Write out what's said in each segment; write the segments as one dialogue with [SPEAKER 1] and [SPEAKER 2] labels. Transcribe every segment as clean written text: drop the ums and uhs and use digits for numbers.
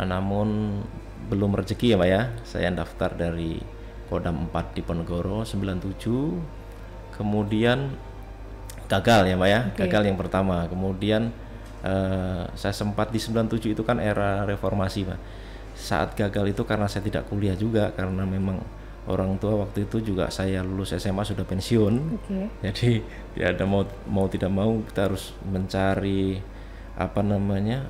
[SPEAKER 1] namun belum rezeki ya Pak ya. Saya daftar dari Kodam 4 Diponegoro 97, kemudian gagal ya Pak ya. Gagal yang pertama. Kemudian saya sempat di 97 itu kan era reformasi Pak. Saat gagal itu karena saya tidak kuliah juga, karena memang orang tua waktu itu juga saya lulus SMA sudah pensiun. Jadi ya ada mau tidak mau kita harus mencari apa namanya,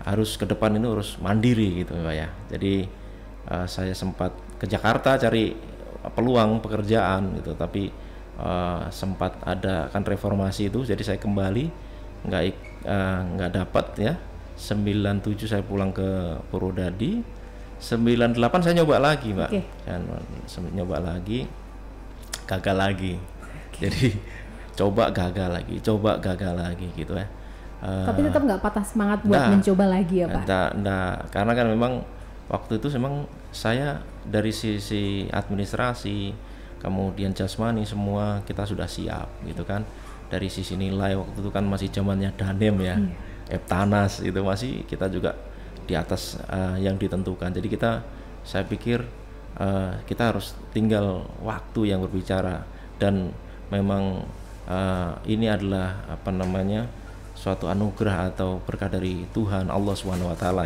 [SPEAKER 1] harus ke depan itu harus mandiri gitu Pak ya. Jadi saya sempat ke Jakarta cari peluang pekerjaan gitu, tapi sempat ada kan reformasi itu, jadi saya kembali nggak dapat ya. 97 saya pulang ke Purwodadi, 98 saya nyoba lagi Mbak. Nyoba lagi, gagal lagi. Jadi coba gagal lagi gitu ya.
[SPEAKER 2] Tapi tetap nggak patah semangat buat mencoba lagi ya Pak?
[SPEAKER 1] Enggak, karena kan memang waktu itu memang saya dari sisi administrasi, kemudian jasmani semua kita sudah siap gitu kan. Dari sisi nilai waktu itu kan masih zamannya Danem ya, Eptanas itu masih kita juga di atas yang ditentukan. Jadi saya pikir kita harus tinggal waktu yang berbicara, dan memang ini adalah apa namanya, suatu anugerah atau berkah dari Tuhan Allah Subhanahu wa taala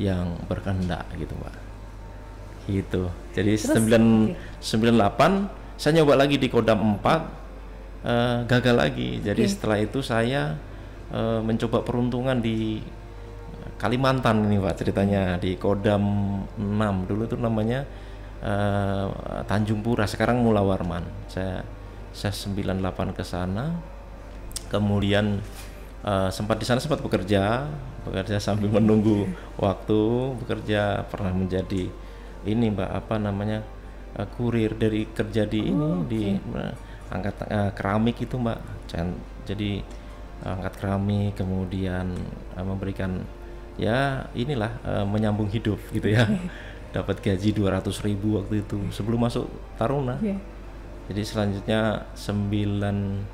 [SPEAKER 1] yang berkehendak gitu Pak. Gitu. Jadi 98 saya nyoba lagi di Kodam 4, gagal lagi. Jadi setelah itu saya mencoba peruntungan di Kalimantan ini Pak, ceritanya di Kodam 6 dulu itu namanya Tanjung Pura, sekarang Mula Warman. Saya 98 ke sana, kemudian sempat di sana sempat bekerja sambil menunggu waktu bekerja, pernah menjadi ini Mbak apa namanya, kurir dari kerja di angkat keramik itu Mbak. Jadi angkat keramik, kemudian memberikan ya inilah menyambung hidup gitu ya. Dapat gaji 200.000 waktu itu sebelum masuk Taruna. Jadi selanjutnya 99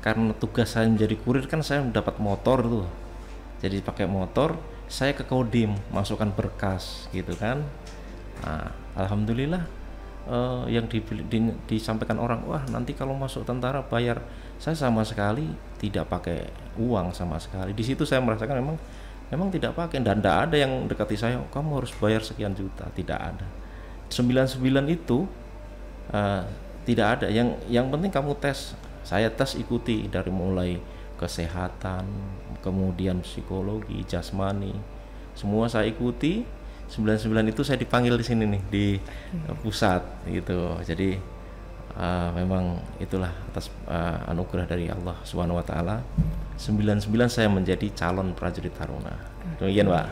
[SPEAKER 1] karena tugas saya menjadi kurir kan, saya mendapat motor tuh. Jadi pakai motor saya ke Kodim masukkan berkas gitu kan. Nah, alhamdulillah yang disampaikan orang, wah nanti kalau masuk tentara bayar. Saya sama sekali tidak pakai uang sama sekali. Di situ saya merasakan memang tidak pakai, dan tidak ada yang dekati saya, kamu harus bayar sekian juta, tidak ada. 99 itu tidak ada, yang penting kamu tes. Saya tes ikuti dari mulai kesehatan, kemudian psikologi, jasmani, semua saya ikuti. 99 itu saya dipanggil di sini nih di pusat gitu. Jadi memang itulah atas anugerah dari Allah Subhanahu wa taala. 99 saya menjadi calon prajurit Taruna. Demikian Pak.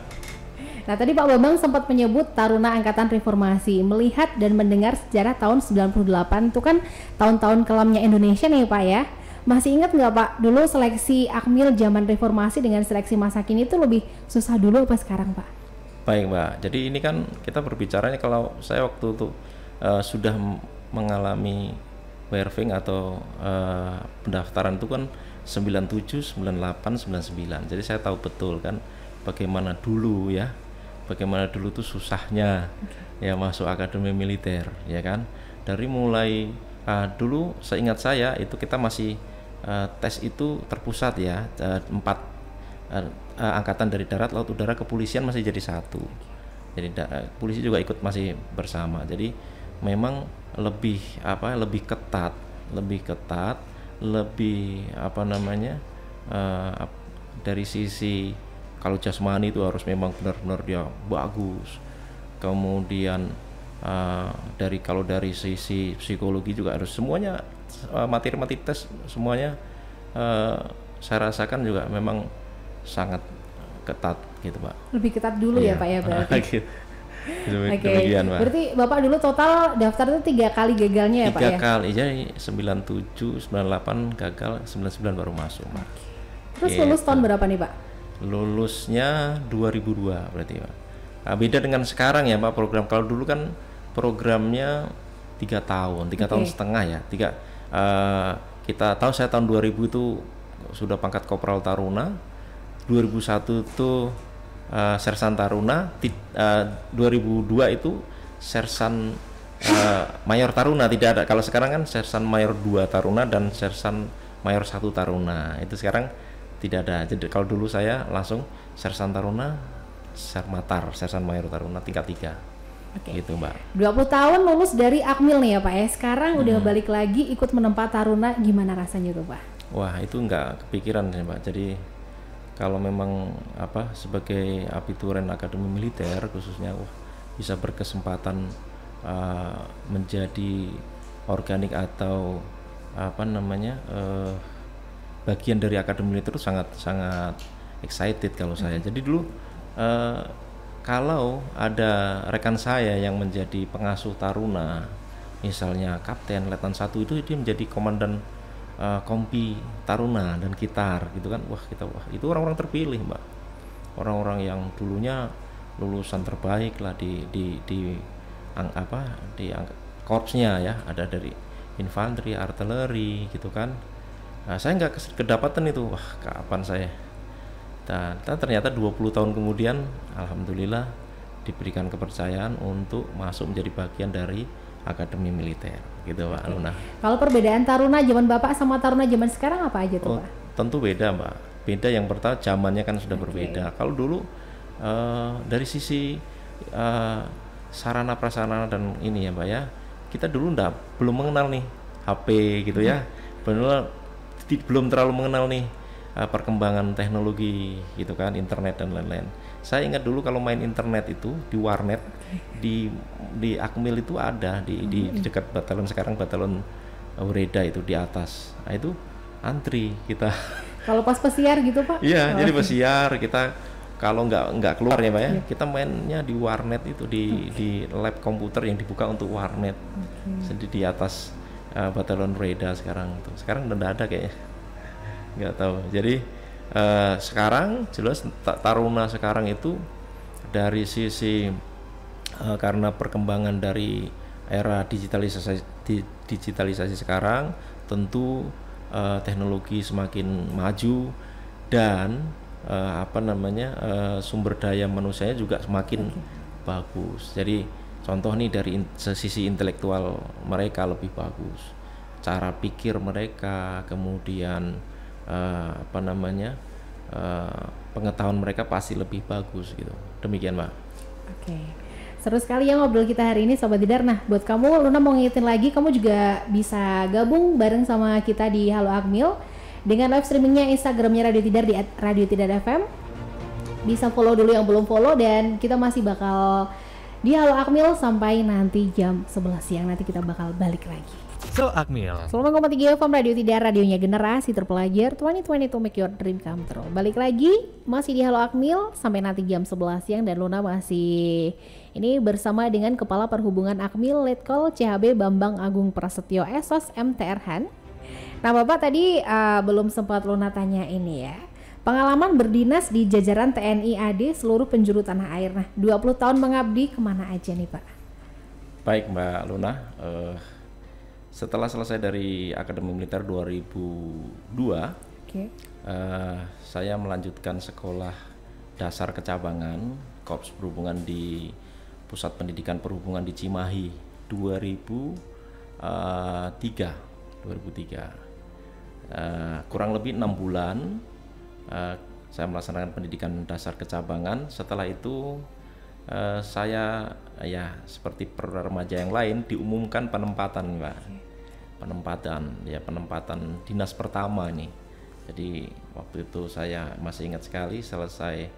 [SPEAKER 2] Nah tadi Pak Bambang sempat menyebut Taruna Angkatan Reformasi. Melihat dan mendengar sejarah tahun 98 itu kan tahun-tahun kelamnya Indonesia nih Pak ya. Masih ingat nggak Pak, dulu seleksi Akmil zaman reformasi dengan seleksi masa kini itu lebih susah dulu apa sekarang Pak?
[SPEAKER 1] Baik Mbak, jadi ini kan kita berbicaranya kalau saya waktu itu sudah mengalami wirefing atau pendaftaran itu kan 97, 98, 99. Jadi saya tahu betul kan bagaimana dulu tuh susahnya ya masuk akademi militer ya kan. Dari mulai dulu seingat saya itu kita masih tes itu terpusat ya, 4 angkatan dari darat, laut, udara, kepolisian masih jadi satu. Jadi polisi juga ikut masih bersama. Jadi memang lebih ketat, lebih apa namanya, dari sisi kalau jasmani itu harus memang benar-benar dia bagus. Kemudian dari sisi psikologi juga harus semuanya, materi-materi tes semuanya saya rasakan juga memang sangat ketat gitu Pak.
[SPEAKER 2] Lebih ketat dulu ya Pak ya berarti.
[SPEAKER 1] Demikian Pak.
[SPEAKER 2] Berarti Bapak dulu total daftar itu 3 kali gagalnya ya Pak ya?
[SPEAKER 1] 3 kali, jadi 97, 98 gagal, 99 baru masuk Pak.
[SPEAKER 2] Terus lulus tahun berapa nih Pak?
[SPEAKER 1] Lulusnya 2002 berarti Pak. Nah, beda dengan sekarang ya Pak program. Kalau dulu kan programnya 3 tahun, 3 tahun setengah ya. Kita tahu saya tahun 2000 itu sudah pangkat Kopral Taruna. 2001 itu Sersan Taruna, 2002 itu Sersan Mayor Taruna. Tidak ada, kalau sekarang kan Sersan Mayor 2 Taruna dan Sersan Mayor 1 Taruna. Itu sekarang tidak ada. Jadi kalau dulu saya langsung Sersan Taruna, Sermatar, Sersan Mayor Taruna tingkat 3. Oke. Gitu, Mbak.
[SPEAKER 2] 20 tahun lulus dari Akmil nih ya Pak ya. Sekarang udah balik lagi ikut menempa Taruna, gimana rasanya tuh Pak?
[SPEAKER 1] Wah, itu nggak kepikiran sih, Mbak. Jadi kalau memang sebagai abiturian akademi militer khususnya bisa berkesempatan menjadi organik atau bagian dari akademi militer itu sangat excited kalau saya. Jadi dulu kalau ada rekan saya yang menjadi pengasuh Taruna, misalnya kapten, letnan 1, itu dia menjadi komandan kompi Taruna dan Kitar gitu kan. Wah, itu orang-orang terpilih, Mbak. Orang-orang yang dulunya lulusan terbaik lah di korpsnya ya, ada dari infanteri, artileri gitu kan. Nah, saya nggak kedapatan itu. Wah, kapan saya? Dan ternyata 20 tahun kemudian alhamdulillah diberikan kepercayaan untuk masuk menjadi bagian dari akademi militer gitu, Pak Luna.
[SPEAKER 2] Kalau perbedaan Taruna zaman Bapak sama Taruna zaman sekarang apa aja tuh, Pak?
[SPEAKER 1] Tentu beda, Mbak. Beda yang pertama zamannya kan sudah berbeda. Kalau dulu dari sisi sarana prasarana dan ini ya, Mbak ya, kita dulu belum mengenal nih HP gitu ya. Belum terlalu mengenal nih perkembangan teknologi gitu kan, internet dan lain-lain. Saya ingat dulu kalau main internet itu di warnet, di Akmil itu ada di dekat Batalon, sekarang Batalon Ureda itu di atas. Nah, itu antri kita.
[SPEAKER 2] Kalau pas pesiar gitu, Pak?
[SPEAKER 1] Iya, jadi pesiar kita kalau nggak keluar ya, Pak ya. Kita mainnya di warnet itu di lab komputer yang dibuka untuk warnet. Jadi di atas Batalon Ureda sekarang tuh. Sekarang udah ada kayaknya. Nggak tahu. Jadi sekarang jelas Taruna sekarang itu dari sisi karena perkembangan dari era digitalisasi sekarang, tentu teknologi semakin maju dan sumber daya manusianya juga semakin bagus. Jadi contoh nih dari sisi intelektual mereka lebih bagus, cara pikir mereka, kemudian pengetahuan mereka pasti lebih bagus gitu. Demikian, Mbak.
[SPEAKER 2] Oke. Seru sekali ya ngobrol kita hari ini, Sobat Tidar. Nah, buat kamu, Luna mau ngingetin lagi, kamu juga bisa gabung bareng sama kita di Halo Akmil dengan live streamingnya Instagramnya Radio Tidar di @radiotidar.fm. Bisa follow dulu yang belum follow, dan kita masih bakal di Halo Akmil sampai nanti jam 11 siang. Nanti kita bakal balik lagi.
[SPEAKER 3] So Akmil.
[SPEAKER 2] 101,3 FM Radio Tidar, radionya generasi terpelajar, 2020 to make your dream come true. Balik lagi, masih di Halo Akmil sampai nanti jam 11 siang, dan Luna masih ini bersama dengan Kepala Perhubungan Akmil Letkol CHB Bambang Agung Prasetyo SOS MTR Han. Nah, Bapak tadi belum sempat Luna tanya ini ya, pengalaman berdinas di jajaran TNI AD seluruh penjuru tanah air. Nah, 20 tahun mengabdi kemana aja nih, Pak?
[SPEAKER 1] Baik, Mbak Luna. Setelah selesai dari Akademi Militer 2002, saya melanjutkan sekolah dasar kecabangan Korps Perhubungan di Pusat Pendidikan Perhubungan di Cimahi 2003. Kurang lebih 6 bulan saya melaksanakan pendidikan dasar kecabangan. Setelah itu saya ya seperti remaja yang lain diumumkan penempatan, Mbak. Penempatan dinas pertama nih. Jadi waktu itu saya masih ingat sekali, selesai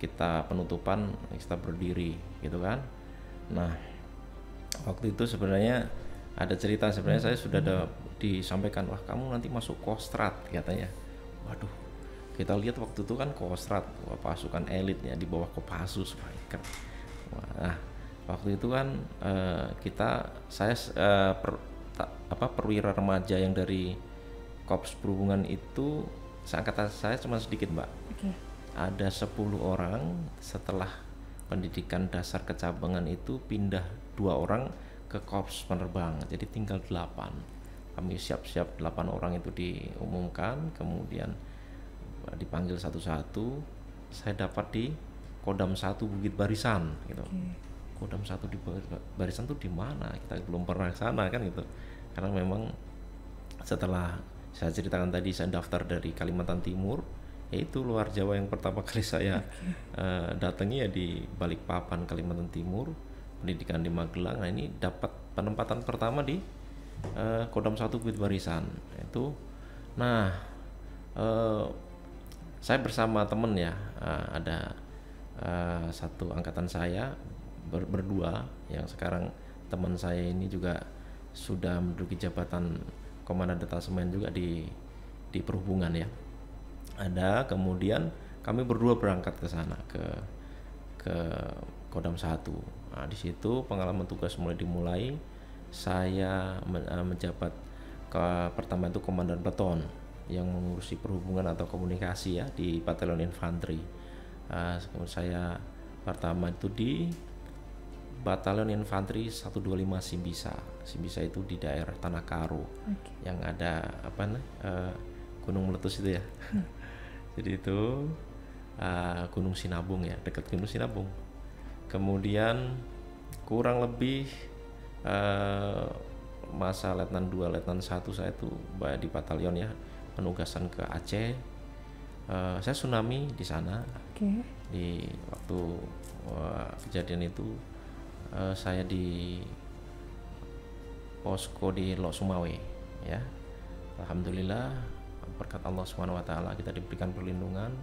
[SPEAKER 1] kita penutupan, kita berdiri gitu kan. Nah, waktu itu sebenarnya ada cerita, sebenarnya saya sudah disampaikan, wah kamu nanti masuk Kostrad katanya. Waduh, kita lihat waktu itu kan Kostrad, pasukan elit ya di bawah Kopassus. Nah, waktu itu kan perwira remaja yang dari Korps Perhubungan itu, seangkatan saya cuma sedikit, Mbak. Ada 10 orang. Setelah pendidikan dasar kecabangan itu pindah 2 orang ke Korps Penerbang, jadi tinggal 8. Kami siap-siap 8 orang itu diumumkan, kemudian dipanggil satu-satu. saya dapat di Kodam 1 Bukit Barisan gitu. Kodam 1 di Barisan tuh di mana? Kita belum pernah ke sana kan gitu. Karena memang setelah saya ceritakan tadi saya daftar dari Kalimantan Timur, yaitu luar Jawa yang pertama kali saya datangi ya di Balikpapan, Kalimantan Timur, pendidikan di Magelang. Nah ini dapat penempatan pertama di Kodam 1 Bukit Barisan itu. Nah saya bersama temen ya, ada satu angkatan saya berdua yang sekarang teman saya ini juga sudah menduduki jabatan komandan detasemen juga di perhubungan ya. Ada, kemudian kami berdua berangkat ke sana ke Kodam 1. Nah, di situ pengalaman tugas mulai dimulai. Saya menjabat pertama itu komandan peleton yang mengurusi perhubungan atau komunikasi ya di Batalion Infanteri. Kemudian saya pertama itu di Batalion Infanteri 125 Simbisa. Simbisa itu di daerah Tanah Karo, yang ada gunung meletus itu ya. Jadi itu Gunung Sinabung ya, dekat Gunung Sinabung. Kemudian kurang lebih masa Letnan 2, Letnan 1 saya itu di batalion ya, penugasan ke Aceh. Saya tsunami di sana. Di waktu kejadian itu saya di posko di Lok Sumawe ya. Alhamdulillah berkat Allah SWT kita diberikan perlindungan.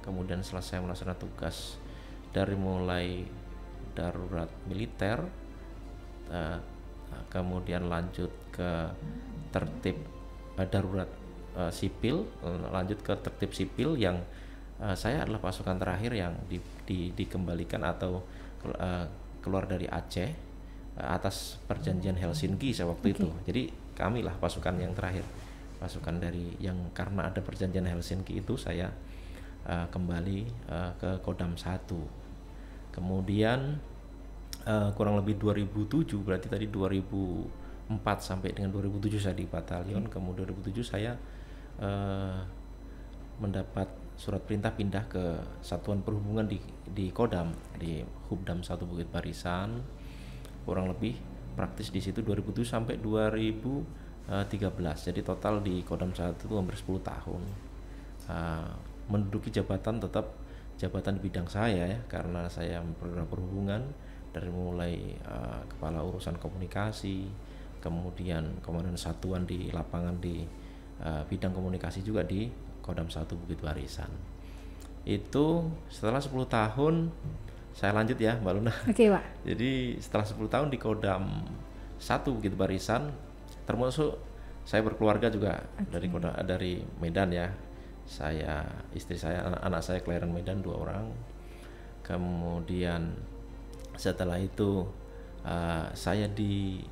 [SPEAKER 1] Kemudian selesai melaksanakan tugas dari mulai darurat militer, kemudian lanjut ke tertib darurat sipil, lanjut ke tertib sipil yang saya adalah pasukan terakhir yang dikembalikan atau keluar dari Aceh atas perjanjian Helsinki saya waktu itu. Jadi kami lah pasukan yang terakhir, pasukan dari yang karena ada perjanjian Helsinki itu saya kembali ke Kodam 1. Kemudian kurang lebih 2007, berarti tadi 2004 sampai dengan 2007 saya di batalion. Kemudian 2007 saya mendapat surat perintah pindah ke Satuan Perhubungan di Kodam, di Hubdam 1 Bukit Barisan. Kurang lebih praktis di situ 2007 sampai 2013. Jadi total di Kodam 1 itu hampir 10 tahun. Menduduki jabatan tetap jabatan di bidang saya ya, karena saya program perhubungan dari mulai kepala urusan komunikasi, kemudian komandan satuan di lapangan di bidang komunikasi juga di Kodam 1 Bukit Barisan. Itu setelah 10 tahun saya lanjut ya Mbak Luna.
[SPEAKER 2] Oke, Pak.
[SPEAKER 1] Jadi setelah 10 tahun di Kodam 1 Bukit Barisan, termasuk saya berkeluarga juga dari Medan ya. Saya, istri saya, anak saya kelahiran Medan 2 orang. Kemudian setelah itu saya di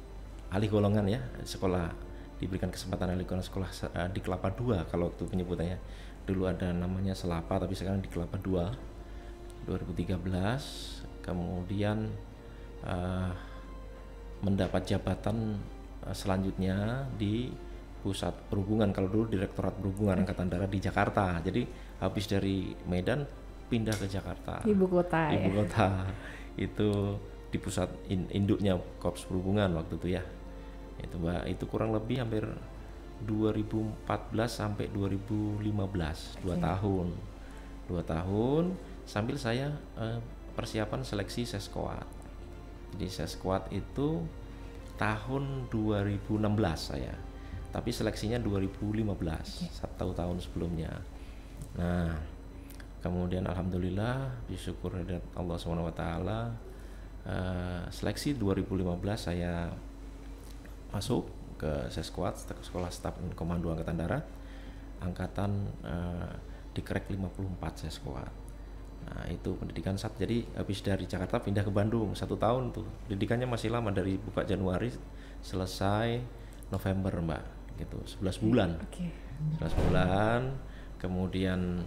[SPEAKER 1] alih golongan ya, sekolah, diberikan kesempatan alih golongan sekolah di Kelapa II kalau waktu penyebutannya. Dulu ada namanya Selapa tapi sekarang di Kelapa II 2013. Kemudian mendapat jabatan selanjutnya di Pusat Perhubungan, kalau dulu Direktorat Perhubungan Angkatan Darat di Jakarta. Jadi habis dari Medan pindah ke Jakarta,
[SPEAKER 2] ibu kota
[SPEAKER 1] itu di pusat induknya Korps Perhubungan waktu itu ya. Itu Mbak, itu kurang lebih hampir 2014 sampai 2015, 2 tahun sambil saya persiapan seleksi Sesquad. Jadi Sesquad itu tahun 2016 saya, tapi seleksinya 2015, 1 tahun sebelumnya. Nah, kemudian alhamdulillah disyukur dari Allah SWT, seleksi 2015 saya masuk ke Sesquad, Sekolah Staf dan Komando Angkatan Darat, angkatan Dikrek 54 Sesquad. Nah, itu pendidikan jadi habis dari Jakarta pindah ke Bandung 1 tahun tuh. Pendidikannya masih lama, dari buka Januari selesai November Mbak, gitu, 11 bulan. 11 bulan. Kemudian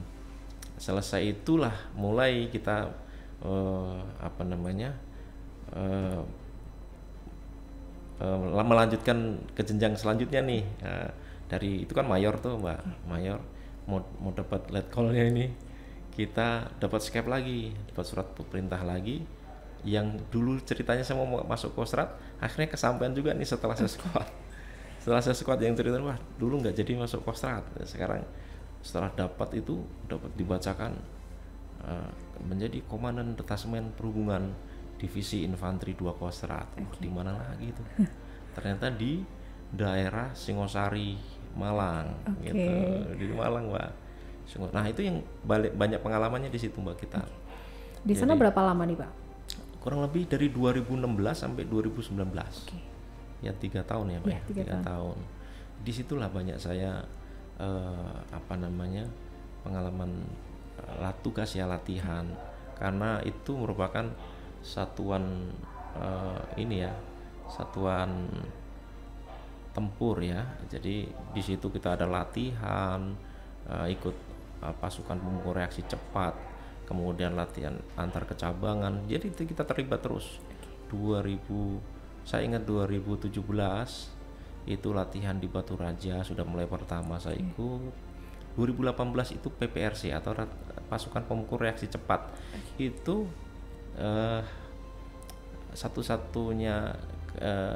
[SPEAKER 1] selesai itulah mulai kita melanjutkan ke jenjang selanjutnya nih. Dari itu kan mayor tuh Mbak, mayor mau dapat letkol-nya ini kita dapat skep lagi, dapat surat perintah lagi, yang dulu ceritanya saya mau masuk Kostrad, akhirnya kesampaian juga nih setelah saya squad. Setelah saya squad yang cerita, wah dulu nggak jadi masuk Kostrad, sekarang setelah dapat dibacakan menjadi komandan detasemen perhubungan divisi infanteri 2 Kostrad. Di mana lagi itu? Ternyata di daerah Singosari, Malang, gitu. Di Malang, Mbak. Nah, itu yang banyak pengalamannya di situ, Mbak, kita.
[SPEAKER 2] Di sana berapa lama nih, Pak?
[SPEAKER 1] Kurang lebih dari 2016 sampai 2019. Ya 3 tahun ya, Mbak.
[SPEAKER 2] Ya,
[SPEAKER 1] 3 tahun. Disitulah banyak saya pengalaman tugas ya, latihan, karena itu merupakan satuan satuan tempur ya. Jadi di situ kita ada latihan, ikut pasukan pemukul reaksi cepat, kemudian latihan antar kecabangan. Jadi itu kita terlibat terus. Saya ingat 2017 itu latihan di Batu Raja sudah mulai pertama saya ikut. 2018 itu PPRC atau pasukan pemukul reaksi cepat. Itu satu-satunya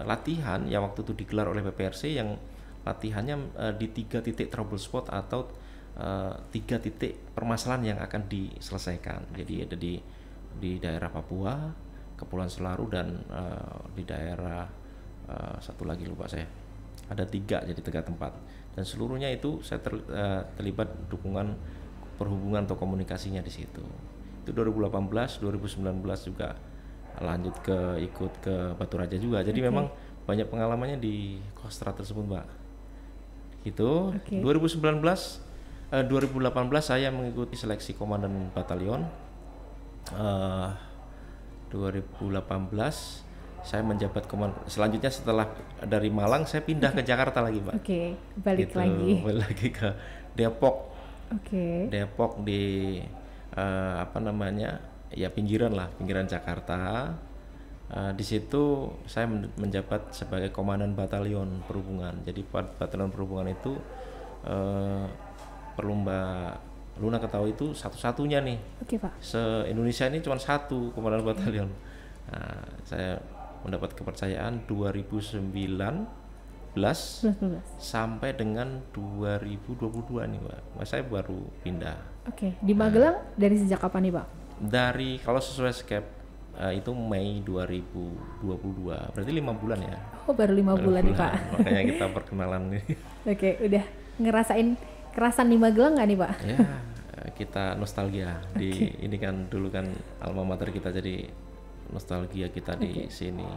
[SPEAKER 1] latihan yang waktu itu digelar oleh PPRC yang latihannya di 3 titik trouble spot atau 3 titik permasalahan yang akan diselesaikan. Jadi ada di daerah Papua, Kepulauan Selayar, dan di daerah satu lagi lupa saya. Ada 3 tempat, dan seluruhnya itu saya terlibat dukungan perhubungan atau komunikasinya di situ. Itu 2018, 2019 juga lanjut ikut ke Batu Raja juga. Jadi memang banyak pengalamannya di Kostrad tersebut, Mbak. Gitu. 2018 saya mengikuti seleksi komandan batalion. 2018 saya menjabat selanjutnya setelah dari Malang saya pindah ke Jakarta lagi, Mbak.
[SPEAKER 2] Balik
[SPEAKER 1] lagi ke Depok. Depok di pinggiran Jakarta. Di situ saya menjabat sebagai komandan batalion perhubungan. Jadi batalion perhubungan itu perlu Mbak Luna ketahui itu satu-satunya nih.
[SPEAKER 2] Pak.
[SPEAKER 1] Se-Indonesia ini cuma satu komandan batalion. Nah, saya mendapat kepercayaan 2019 sampai dengan 2022 nih, Mbak. Saya baru pindah.
[SPEAKER 2] Di Magelang dari sejak kapan nih, Pak?
[SPEAKER 1] Dari kalau sesuai skep itu Mei 2022, berarti 5 bulan ya.
[SPEAKER 2] Baru 5 bulan nih, Pak.
[SPEAKER 1] Makanya kita perkenalan nih.
[SPEAKER 2] Udah ngerasain kerasan di Magelang nggak nih, Pak?
[SPEAKER 1] Ya, kita nostalgia ini kan dulu kan alma mater kita, jadi nostalgia kita di sini,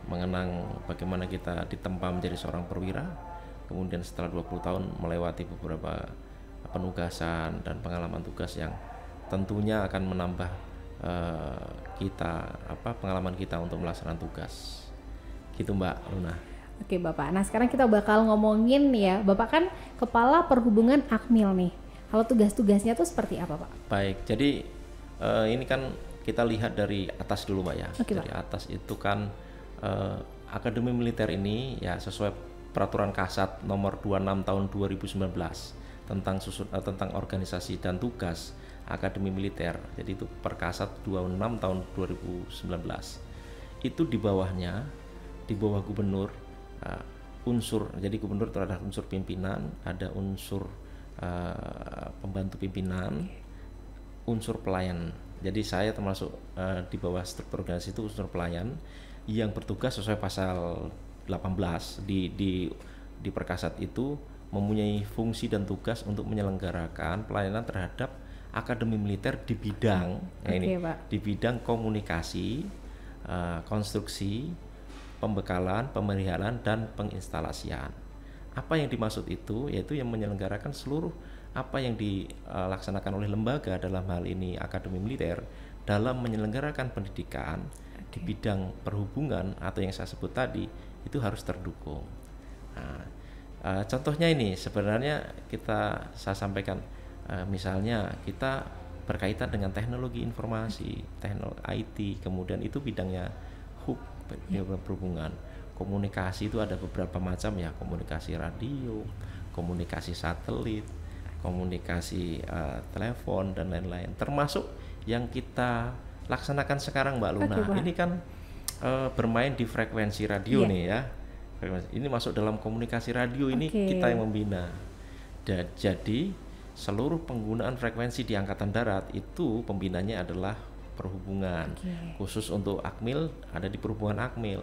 [SPEAKER 1] mengenang bagaimana kita ditempa menjadi seorang perwira, kemudian setelah 20 tahun melewati beberapa penugasan dan pengalaman tugas yang tentunya akan menambah pengalaman kita untuk melaksanakan tugas. Gitu, Mbak Luna.
[SPEAKER 2] Bapak. Nah, sekarang kita bakal ngomongin ya, Bapak kan Kepala Perhubungan Akmil nih. Kalau tugas-tugasnya tuh seperti apa, Pak?
[SPEAKER 1] Baik, jadi ini kan kita lihat dari atas dulu, Mbak ya. Dari atas itu kan Akademi Militer ini ya sesuai Peraturan Kasat nomor 26 tahun 2019 tentang organisasi dan tugas Akademi Militer. Jadi itu Perkasat 26 tahun 2019. Itu di bawahnya, di bawah gubernur, unsur, jadi gubernur itu ada unsur pimpinan, ada unsur pembantu pimpinan, unsur pelayan. Jadi saya termasuk di bawah struktur organisasi itu unsur pelayan yang bertugas sesuai pasal 18 di Perkasat itu mempunyai fungsi dan tugas untuk menyelenggarakan pelayanan terhadap Akademi Militer di bidang di bidang komunikasi, konstruksi, pembekalan, pemeliharaan, dan penginstalasian. Apa yang dimaksud itu? Yaitu yang menyelenggarakan seluruh apa yang dilaksanakan oleh lembaga, dalam hal ini Akademi Militer, dalam menyelenggarakan pendidikan di bidang perhubungan atau yang saya sebut tadi, itu harus terdukung. Nah, contohnya ini sebenarnya saya sampaikan, misalnya kita berkaitan dengan teknologi informasi, teknologi IT, kemudian itu bidangnya HUB, perhubungan. Komunikasi itu ada beberapa macam ya, komunikasi radio, komunikasi satelit, komunikasi telepon dan lain-lain, termasuk yang kita laksanakan sekarang Mbak Luna.
[SPEAKER 2] Oke, Pak.
[SPEAKER 1] Ini kan bermain di frekuensi radio
[SPEAKER 2] Iya.
[SPEAKER 1] nih ya. Ini masuk dalam komunikasi radio, ini
[SPEAKER 2] Oke.
[SPEAKER 1] kita yang membina. Dan jadi seluruh penggunaan frekuensi di Angkatan Darat itu pembinanya adalah perhubungan.
[SPEAKER 2] Oke.
[SPEAKER 1] Khusus untuk Akmil ada di perhubungan Akmil.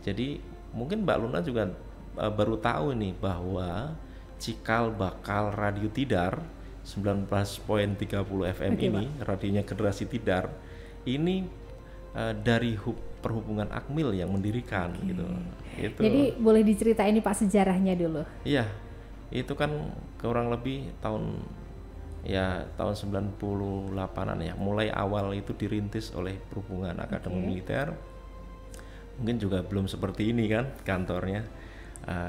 [SPEAKER 1] Jadi mungkin Mbak Luna juga baru tahu nih bahwa cikal bakal radio Tidar 19.30 FM
[SPEAKER 2] Oke,
[SPEAKER 1] ini, radionya generasi Tidar ini dari perhubungan Akmil yang mendirikan gitu. Itu.
[SPEAKER 2] Jadi boleh diceritain nih Pak sejarahnya dulu.
[SPEAKER 1] Iya, itu kan kurang lebih tahun 98-an ya. Mulai awal itu dirintis oleh Perhubungan Akademi Militer. Mungkin juga belum seperti ini kan kantornya,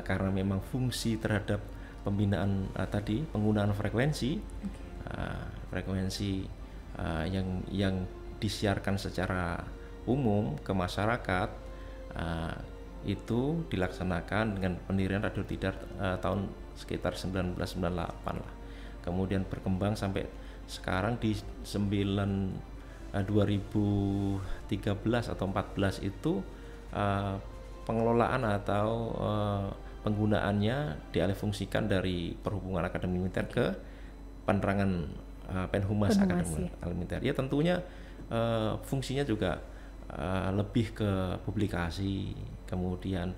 [SPEAKER 1] karena memang fungsi terhadap pembinaan tadi penggunaan frekuensi, frekuensi yang disiarkan secara umum ke masyarakat, itu dilaksanakan dengan pendirian Radio Tidar tahun sekitar 1998 lah. Kemudian berkembang sampai sekarang di 2013 atau 14 itu pengelolaan atau penggunaannya dialihfungsikan dari Perhubungan Akademi Militer ke penerangan Penhumas Akademi Militer. Ya tentunya fungsinya juga lebih ke publikasi, kemudian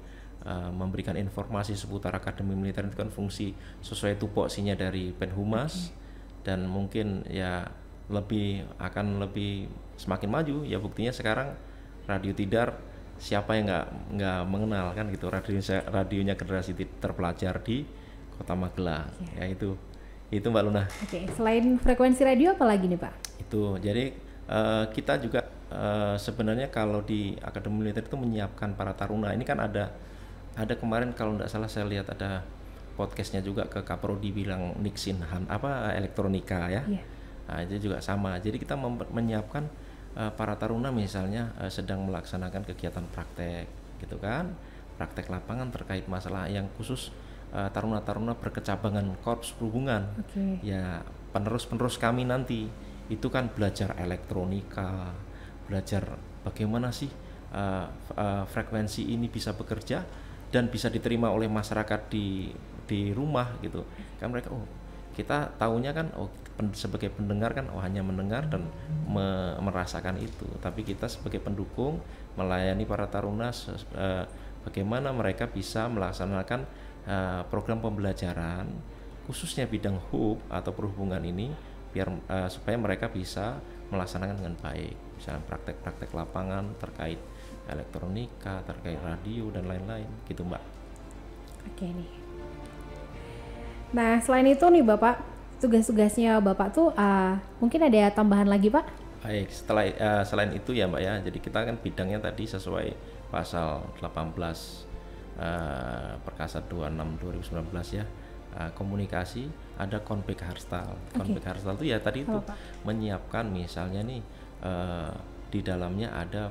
[SPEAKER 1] memberikan informasi seputar Akademi Militer. Itu kan fungsi sesuai tupoksinya dari Penhumas. Dan mungkin ya akan lebih semakin maju ya, buktinya sekarang Radio Tidar siapa yang nggak mengenal kan gitu, radionya generasi terpelajar di Kota Magelang. Ya itu Mbak Luna.
[SPEAKER 2] Oke, selain frekuensi radio apa lagi nih Pak?
[SPEAKER 1] Itu jadi kita juga sebenarnya kalau di Akademi Militer itu menyiapkan para taruna. Ini kan ada kemarin kalau nggak salah saya lihat ada podcastnya juga ke Kaprodi bilang Nixin elektronika ya. Nah, itu juga sama. Jadi kita menyiapkan para taruna misalnya sedang melaksanakan kegiatan praktek gitu kan, praktek lapangan terkait masalah yang khusus taruna-taruna berkecabangan Korps Perhubungan. Ya penerus kami nanti itu kan belajar elektronika, belajar bagaimana sih frekuensi ini bisa bekerja dan bisa diterima oleh masyarakat di rumah gitu kan. Mereka kita tahunya kan sebagai pendengar kan hanya mendengar dan merasakan itu, tapi kita sebagai pendukung melayani para taruna bagaimana mereka bisa melaksanakan program pembelajaran khususnya bidang hub atau perhubungan ini biar supaya mereka bisa melaksanakan dengan baik, misalnya praktek-praktek lapangan terkait elektronika, terkait radio dan lain-lain gitu Mbak.
[SPEAKER 2] Oke nih. Nah selain itu nih Bapak, tugas-tugasnya Bapak tuh mungkin ada tambahan lagi Pak?
[SPEAKER 1] Baik, selain itu ya Mbak ya, jadi kita kan bidangnya tadi sesuai pasal 18 Perkasa 26 2019 ya, komunikasi, ada konpek Harstal. Konpek Harstal itu ya tadi itu menyiapkan misalnya nih di dalamnya ada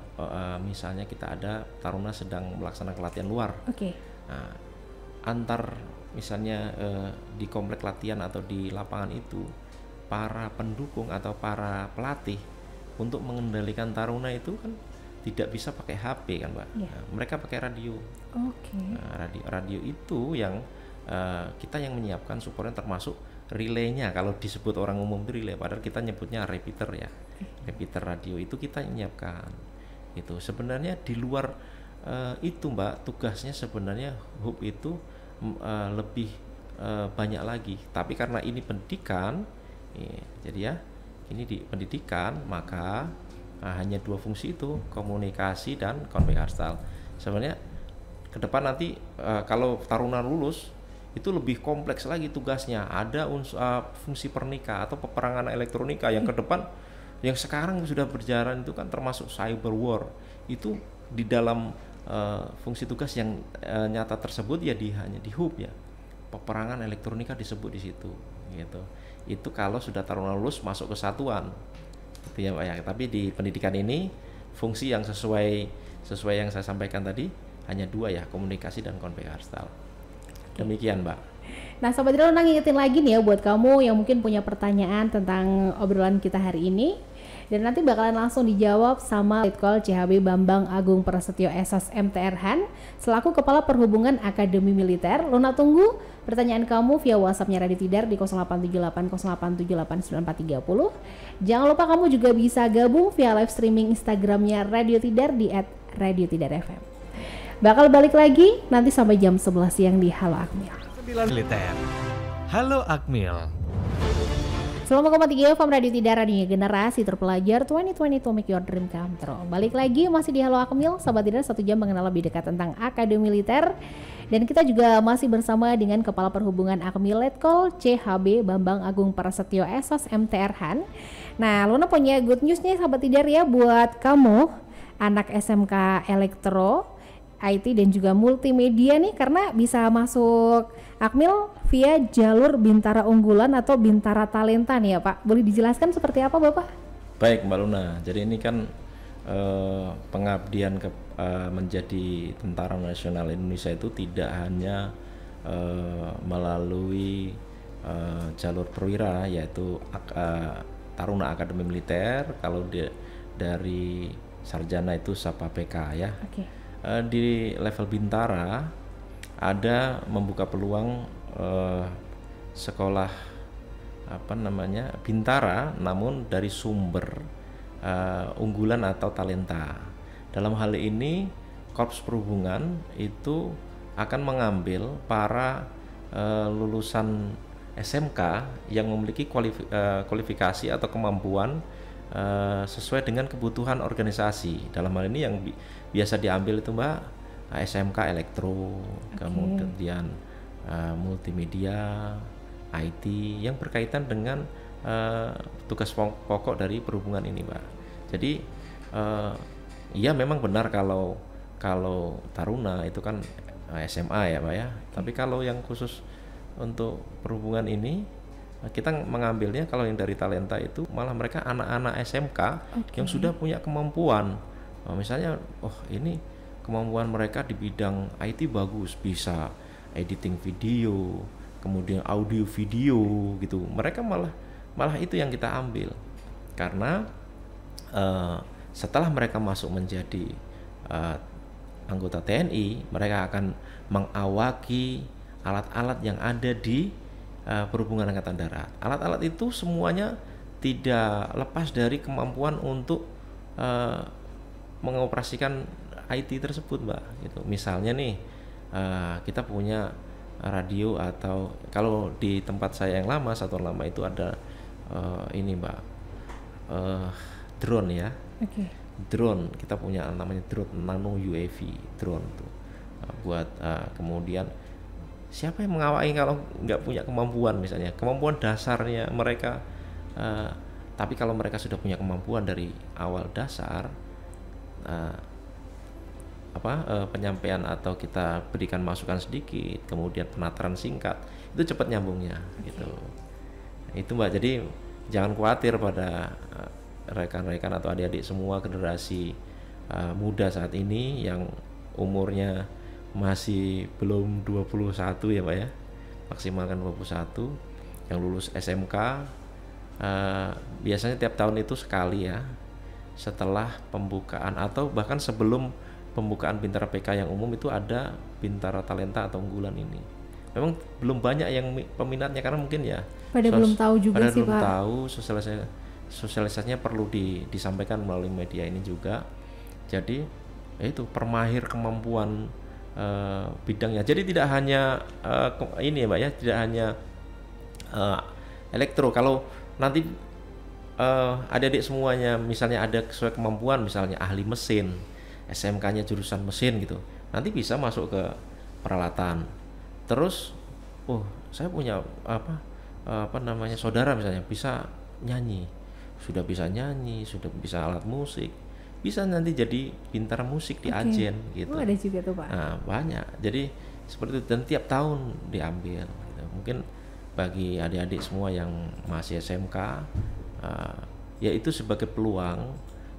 [SPEAKER 1] misalnya kita ada taruna sedang melaksanakan latihan luar. Nah, antar misalnya di komplek latihan atau di lapangan itu para pendukung atau para pelatih untuk mengendalikan taruna itu kan tidak bisa pakai HP kan Mbak. Nah, mereka pakai radio. Nah, radio itu yang kita yang menyiapkan supportnya, termasuk relaynya. Kalau disebut orang umum itu relay, padahal kita nyebutnya repeater ya. Repeater radio itu kita menyiapkan. Itu sebenarnya di luar itu Mbak, tugasnya sebenarnya hub itu lebih banyak lagi. Tapi karena ini pendidikan, jadi ya ini di pendidikan, maka hanya dua fungsi itu, komunikasi dan konvei Harstal. Sebenarnya ke depan nanti kalau taruna lulus itu lebih kompleks lagi tugasnya. Ada fungsi pernika atau peperangan elektronika yang ke depan, yang sekarang sudah berjalan itu kan termasuk cyber war. Itu di dalam fungsi tugas yang nyata tersebut ya hanya di hub ya. Peperangan elektronika disebut di situ gitu. Itu kalau sudah taruna lulus masuk ke satuan. Gitu ya Pak ya. Tapi di pendidikan ini fungsi yang sesuai yang saya sampaikan tadi hanya dua ya, komunikasi dan konvei Harstal. Demikian Mbak.
[SPEAKER 2] Nah, Sobat Tirona ngingetin lagi nih ya buat kamu yang mungkin punya pertanyaan tentang obrolan kita hari ini. Dan nanti bakalan langsung dijawab sama Letkol CHB Bambang Agung Prasetyo SOS MTR Han selaku Kepala Perhubungan Akademi Militer. Luna tunggu pertanyaan kamu via WhatsApp-nya Radio Tidar di 087808789430. Jangan lupa kamu juga bisa gabung via live streaming Instagramnya Radio Tidar di @radiotidarfm. Bakal balik lagi nanti sampai jam 11 siang di Halo Akmil.
[SPEAKER 3] Militer. Halo Akmil.
[SPEAKER 2] 9,3 FM Radio Tidar, radionya generasi terpelajar 2020 to make your dream come true. Balik lagi masih di Halo Akmil, Sobat Tidar, 1 jam mengenal lebih dekat tentang Akademi Militer. Dan kita juga masih bersama dengan Kepala Perhubungan Akmil Letkol CHB Bambang Agung Prasetyo SOS MTR Han. Nah, Luna punya good news nih Sobat Tidar ya buat kamu anak SMK Elektro, IT dan juga multimedia nih, karena bisa masuk Akmil via jalur Bintara Unggulan atau Bintara Talenta nih ya Pak. Boleh dijelaskan seperti apa Bapak?
[SPEAKER 1] Baik Mbak Luna, jadi ini kan pengabdian menjadi Tentara Nasional Indonesia itu tidak hanya melalui jalur perwira yaitu Taruna Akademi Militer, kalau dari sarjana itu Sapa PK ya.
[SPEAKER 2] Oke.
[SPEAKER 1] Di level Bintara ada membuka peluang sekolah Bintara namun dari sumber unggulan atau talenta. Dalam hal ini Korps Perhubungan itu akan mengambil para lulusan SMK yang memiliki kualifikasi atau kemampuan sesuai dengan kebutuhan organisasi. Dalam hal ini yang biasa diambil itu Mbak SMK Elektro, kemudian multimedia, IT yang berkaitan dengan tugas pokok dari perhubungan ini Mbak. Jadi ya memang benar kalau Taruna itu kan SMA ya Mbak ya. Tapi kalau yang khusus untuk perhubungan ini kita mengambilnya kalau yang dari talenta itu malah mereka anak-anak SMK yang sudah punya kemampuan. Misalnya, ini kemampuan mereka di bidang IT bagus, bisa editing video, kemudian audio video gitu. Mereka malah itu yang kita ambil. Karena setelah mereka masuk menjadi anggota TNI, mereka akan mengawaki alat-alat yang ada di Perhubungan Angkatan Darat. Alat-alat itu semuanya tidak lepas dari kemampuan untuk mengoperasikan IT tersebut Mbak gitu. Misalnya nih kita punya radio atau kalau di tempat saya yang lama, satuan lama itu ada ini Mbak drone ya. Drone, kita punya namanya drone nano UAV drone tuh buat kemudian siapa yang mengawaki kalau nggak punya kemampuan, misalnya kemampuan dasarnya mereka, tapi kalau mereka sudah punya kemampuan dari awal dasar, penyampaian atau kita berikan masukan sedikit, kemudian penataran singkat, itu cepat nyambungnya gitu. Itu Mbak, jadi jangan khawatir pada rekan-rekan atau adik-adik semua generasi muda saat ini yang umurnya masih belum 21 ya Pak ya, maksimalkan 21, yang lulus SMK biasanya tiap tahun itu sekali ya, setelah pembukaan atau bahkan sebelum pembukaan Bintara PK yang umum itu ada Bintara Talenta atau unggulan ini. Memang belum banyak yang peminatnya karena mungkin ya
[SPEAKER 2] belum tahu juga sih
[SPEAKER 1] belum
[SPEAKER 2] Pak.
[SPEAKER 1] tahu, sosialisasinya perlu disampaikan melalui media ini juga. Jadi itu permahir kemampuan bidangnya. Jadi tidak hanya ini ya Mbak ya, tidak hanya elektro. Kalau nanti adik-adik semuanya misalnya ada sesuai kemampuan, misalnya ahli mesin, SMK-nya jurusan mesin gitu, nanti bisa masuk ke peralatan. Terus saya punya saudara misalnya bisa nyanyi, sudah bisa nyanyi, sudah bisa alat musik, bisa nanti jadi bintara musik di Ajen gitu.
[SPEAKER 2] Ada juga tuh Pak.
[SPEAKER 1] Nah, banyak. Jadi seperti itu, dan tiap tahun diambil gitu. Mungkin bagi adik-adik semua yang masih SMK ya itu sebagai peluang.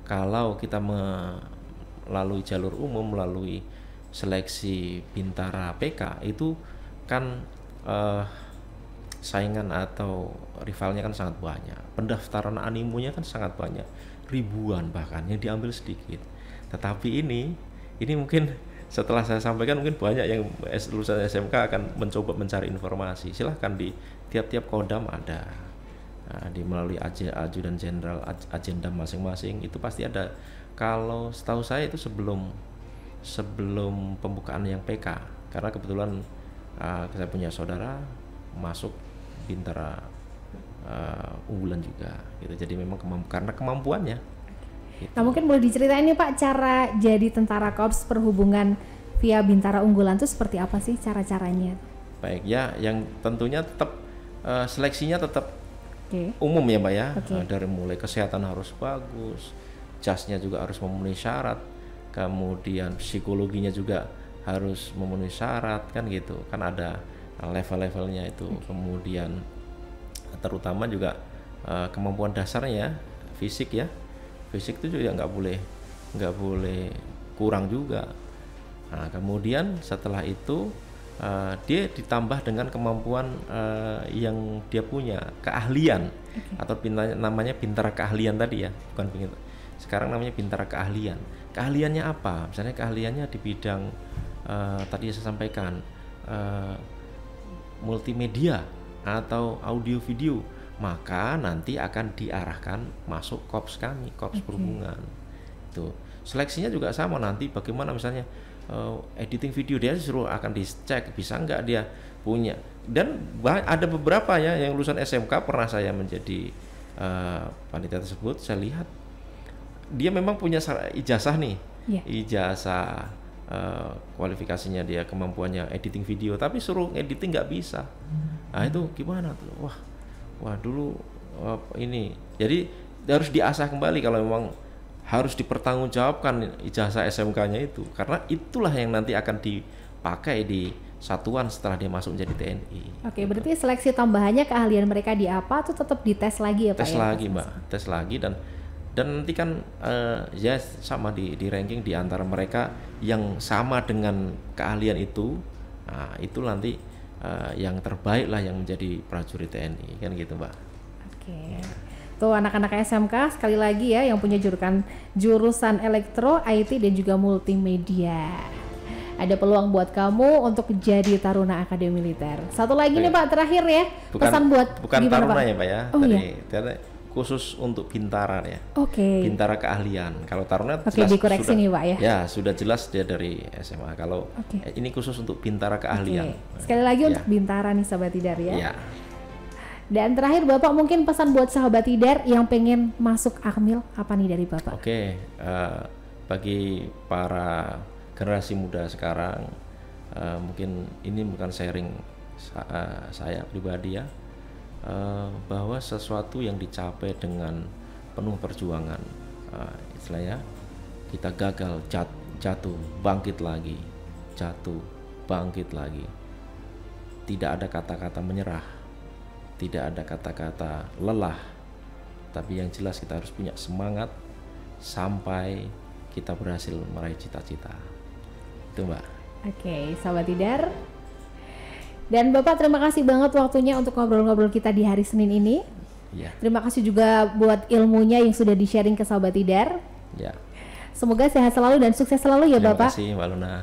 [SPEAKER 1] Kalau kita melalui jalur umum, melalui seleksi Bintara PK itu kan saingan atau rivalnya kan sangat banyak, pendaftaran animonya kan sangat banyak, ribuan bahkan yang diambil sedikit. Tetapi ini mungkin setelah saya sampaikan mungkin banyak yang lulusan SMK akan mencoba mencari informasi. Silahkan di tiap-tiap kodam ada, di melalui ajudan jenderal agenda masing-masing itu pasti ada. Kalau setahu saya itu sebelum pembukaan yang PK, karena kebetulan saya punya saudara masuk Bintara unggulan juga gitu. Jadi memang karena kemampuannya gitu.
[SPEAKER 2] Nah mungkin boleh diceritain nih Pak, cara jadi tentara Korps Perhubungan via Bintara Unggulan itu seperti apa sih cara-caranya?
[SPEAKER 1] Baik ya, yang tentunya tetap seleksinya tetap umum ya Mbak ya. Dari mulai kesehatan harus bagus, jasnya juga harus memenuhi syarat, kemudian psikologinya juga harus memenuhi syarat kan gitu, kan ada level-levelnya itu. Kemudian terutama juga kemampuan dasarnya fisik ya, fisik itu juga nggak boleh kurang juga. Nah kemudian setelah itu dia ditambah dengan kemampuan yang dia punya, keahlian atau namanya bintara keahlian tadi ya, bukan begitu. Sekarang namanya bintara keahlian. Keahliannya apa? Misalnya keahliannya di bidang tadi saya sampaikan multimedia atau audio video, maka nanti akan diarahkan masuk korps kami, korps perhubungan. Itu seleksinya juga sama nanti. Bagaimana misalnya editing video, dia suruh akan dicek bisa nggak dia punya. Dan ada beberapa ya yang lulusan SMK pernah saya menjadi panitia tersebut, saya lihat dia memang punya ijazah nih, ijazah kualifikasinya dia, kemampuannya editing video, tapi suruh editing nggak bisa. Nah itu gimana tuh? Wah dulu ini jadi harus diasah kembali kalau memang harus dipertanggungjawabkan ijazah SMK-nya itu, karena itulah yang nanti akan dipakai di satuan setelah dia masuk menjadi TNI.
[SPEAKER 2] Oke, berarti seleksi tambahannya keahlian mereka di apa tuh tetap dites lagi ya Pak?
[SPEAKER 1] Tes lagi Mbak, tes lagi dan nanti kan ya sama di ranking di antara mereka yang sama dengan keahlian itu. Nah itu nanti yang terbaik lah yang menjadi prajurit TNI kan gitu Mbak.
[SPEAKER 2] Oke. Tuh anak-anak SMK sekali lagi ya yang punya jurusan elektro, IT dan juga multimedia. Ada peluang buat kamu untuk jadi taruna Akademi Militer. Satu lagi nih Pak terakhir ya, pesan buat
[SPEAKER 1] bukan taruna
[SPEAKER 2] Pak?
[SPEAKER 1] Ya Pak ya. Dari khusus untuk bintara ya. Bintara keahlian. Kalau taruna jelas
[SPEAKER 2] dikoreksi
[SPEAKER 1] sudah,
[SPEAKER 2] nih Pak ya.
[SPEAKER 1] Ya, sudah jelas dia dari SMA. Kalau ini khusus untuk bintara keahlian.
[SPEAKER 2] Sekali lagi untuk bintara nih Sahabat Tidar ya.
[SPEAKER 1] Ya.
[SPEAKER 2] Dan terakhir Bapak mungkin pesan buat Sahabat Tidar yang pengen masuk Akmil apa nih dari Bapak?
[SPEAKER 1] Bagi para generasi muda sekarang, mungkin ini bukan sharing saya pribadi ya, bahwa sesuatu yang dicapai dengan penuh perjuangan, istilahnya kita gagal, jatuh, bangkit lagi, jatuh, bangkit lagi. Tidak ada kata-kata menyerah, tidak ada kata-kata lelah, tapi yang jelas kita harus punya semangat sampai kita berhasil meraih cita-cita. Itu Mbak.
[SPEAKER 2] Sahabat Tidar. Dan Bapak terima kasih banget waktunya untuk ngobrol-ngobrol kita di hari Senin ini.
[SPEAKER 1] Ya.
[SPEAKER 2] Terima kasih juga buat ilmunya yang sudah di-sharing ke Sahabat Tidar.
[SPEAKER 1] Ya.
[SPEAKER 2] Semoga sehat selalu dan sukses selalu ya Bapak.
[SPEAKER 1] Terima kasih Mbak Luna.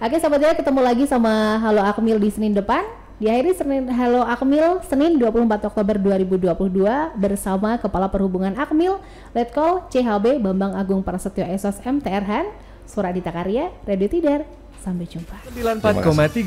[SPEAKER 2] Sahabat Tidar, ketemu lagi sama Halo Akmil di Senin depan. Diakhiri Halo Akmil Senin 24 Oktober 2022 bersama Kepala Perhubungan Akmil Letkol CHB Bambang Agung Prasetyo SOS MTR Han, Suradita Karya, Radio Tidar. Sampai jumpa.
[SPEAKER 3] 94,3